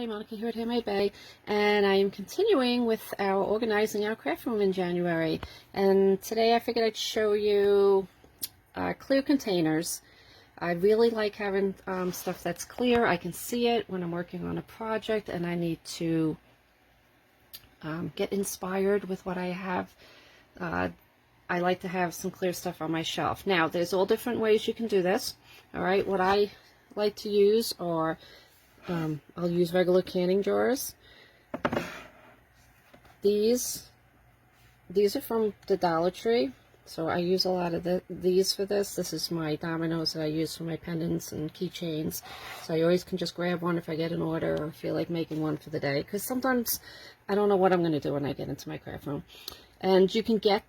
everybody, Monica here at Handmade Bay, and I am continuing with our organizing our craft room in January. And today I figured I'd show you clear containers. I really like having stuff that's clear. I can see it when I'm working on a project and I need to get inspired with what I have. I like to have some clear stuff on my shelf. Now, there's all different ways you can do this. All right, what I like to use are I'll use regular canning jars. These are from the Dollar Tree, so I use a lot of these for this. This is my dominoes that I use for my pendants and keychains, so I always can just grab one if I get an order or feel like making one for the day, because sometimes I don't know what I'm going to do when I get into my craft room. And you can get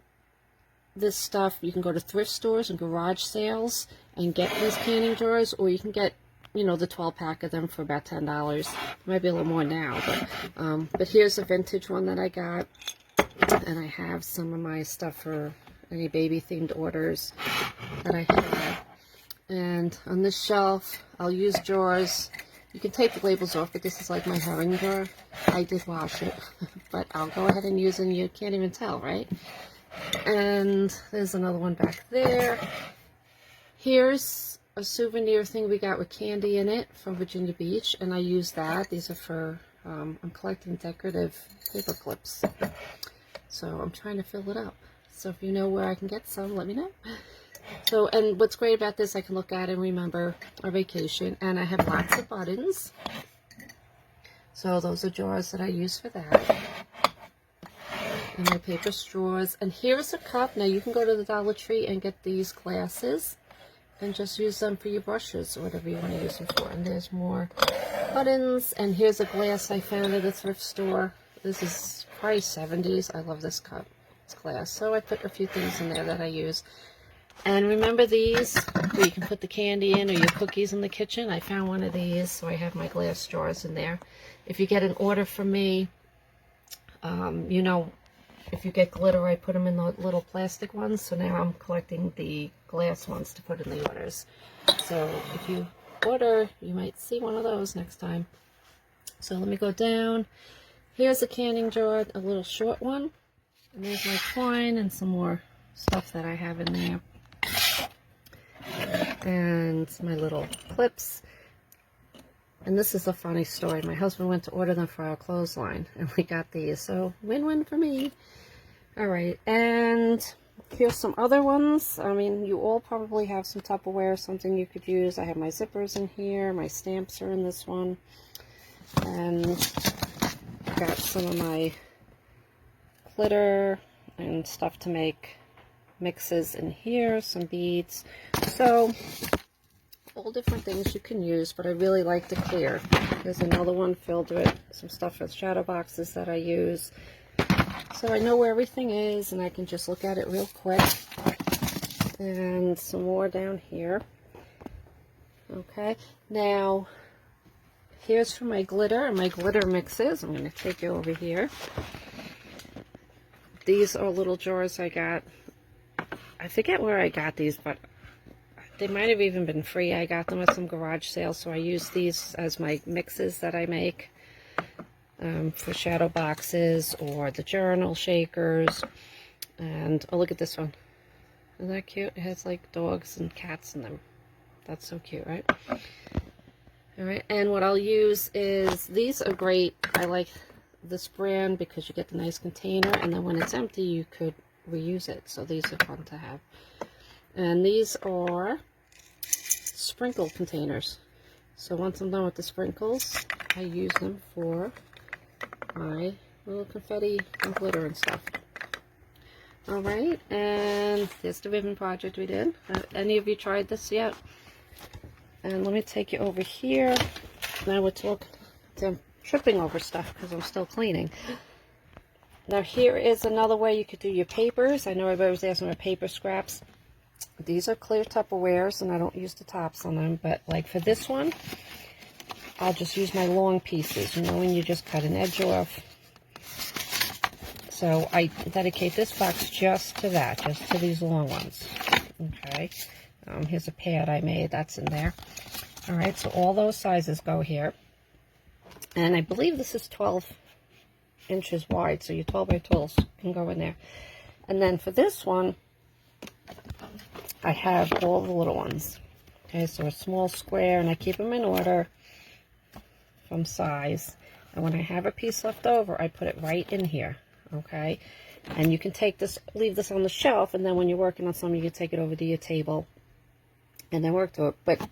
this stuff, you can go to thrift stores and garage sales and get these canning jars, or you can get, you know, the 12-pack of them for about $10. Maybe a little more now, but here's a vintage one that I got, and I have some of my stuff for any baby-themed orders that I have. And on this shelf, I'll use jars. You can take the labels off, but this is like my herring jar. I did wash it, but I'll go ahead and use it, and you can't even tell, right? And there's another one back there. Here's a souvenir thing we got with candy in it from Virginia Beach, and I use that. These are for, I'm collecting decorative paper clips, so I'm trying to fill it up. So if you know where I can get some, let me know. So, and what's great about this, I can look at and remember our vacation, and I have lots of buttons. So those are jars that I use for that. And my paper straws. And here's a cup. Now you can go to the Dollar Tree and get these glasses and just use them for your brushes or whatever you want to use them for. And there's more buttons. And here's a glass I found at a thrift store. This is probably 70s. I love this cup. It's glass. So I put a few things in there that I use. And remember these where you can put the candy in or your cookies in the kitchen? I found one of these, so I have my glass jars in there. If you get an order from me, you know, if you get glitter, I put them in the little plastic ones. So now I'm collecting the glass ones to put in the orders. So if you order, you might see one of those next time. So let me go down. Here's a canning jar, a little short one. And there's my coin and some more stuff that I have in there. And my little clips. And this is a funny story. My husband went to order them for our clothesline, and we got these. So win-win for me. All right, and here's some other ones. I mean, you all probably have some Tupperware, something you could use. I have my zippers in here. My stamps are in this one. And I got some of my glitter and stuff to make mixes in here. Some beads. So all different things you can use, but I really like the clear. There's another one filled with some stuff for shadow boxes that I use. So I know where everything is, and I can just look at it real quick. And some more down here. Okay, now here's for my glitter and my glitter mixes. I'm going to take you over here. These are little jars I got. I forget where I got these, but they might have even been free. I got them at some garage sale, so I use these as my mixes that I make for shadow boxes or the journal shakers. And oh, look at this one. Isn't that cute? It has like dogs and cats in them. That's so cute, right? All right, and what I'll use is, these are great. I like this brand because you get the nice container, and then when it's empty, you could reuse it. So these are fun to have. And these are sprinkle containers. So once I'm done with the sprinkles, I use them for my little confetti and glitter and stuff. Alright, and there's the ribbon project we did. Any of you tried this yet? And let me take you over here. Now we're talking, I'm tripping over stuff because I'm still cleaning. Now here is another way you could do your papers. I know everybody was asking about paper scraps. These are clear Tupperwares, and I don't use the tops on them, but like for this one, I'll just use my long pieces, you know, when you just cut an edge off. So I dedicate this box just to that, just to these long ones. Okay, here's a pad I made, that's in there. All right, so all those sizes go here. And I believe this is 12 inches wide, so your 12 by 12 can go in there. And then for this one, I have all the little ones. Okay, so a small square, and I keep them in order from size. And when I have a piece left over, I put it right in here. Okay, and you can take this, leave this on the shelf, and then when you're working on something, you can take it over to your table and then work to it. But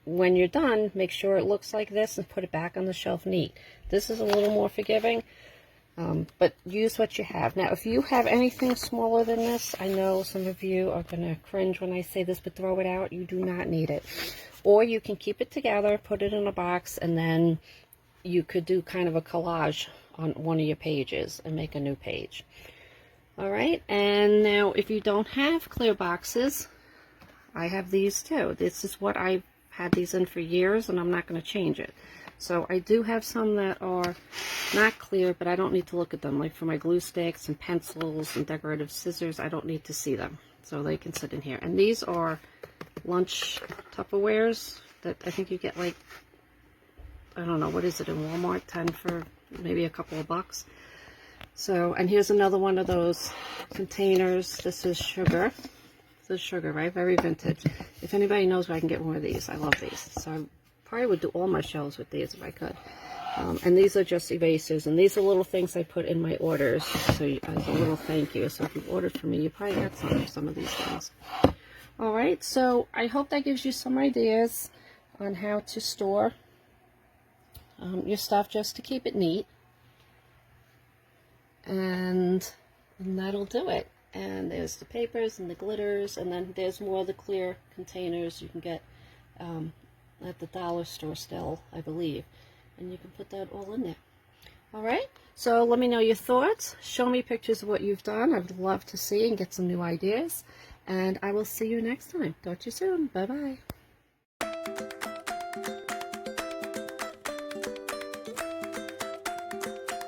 when you're done, make sure it looks like this and put it back on the shelf neat. This is a little more forgiving, but use what you have. Now, if you have anything smaller than this, I know some of you are going to cringe when I say this, but throw it out. You do not need it. Or you can keep it together, put it in a box, and then you could do kind of a collage on one of your pages and make a new page. All right, and now if you don't have clear boxes, I have these too. This is what I've had these in for years, and I'm not going to change it. So I do have some that are not clear, but I don't need to look at them. Like for my glue sticks and pencils and decorative scissors, I don't need to see them. So they can sit in here. And these are lunch Tupperwares that I think you get, like, I don't know, what is it in Walmart? 10 for maybe a couple of bucks. So, and here's another one of those containers. This is sugar. This is sugar, right? Very vintage. If anybody knows where I can get more of these, I love these. So I probably would do all my shelves with these if I could. And these are just erasers, and these are little things I put in my orders, so as a little thank you. So if you've ordered from me, you probably got some of these things. All right, so I hope that gives you some ideas on how to store your stuff just to keep it neat. And that'll do it. And there's the papers and the glitters, and then there's more of the clear containers you can get at the dollar store still, I believe. And you can put that all in there. All right, so let me know your thoughts. Show me pictures of what you've done. I'd love to see and get some new ideas. And I will see you next time. Talk to you soon. Bye-bye.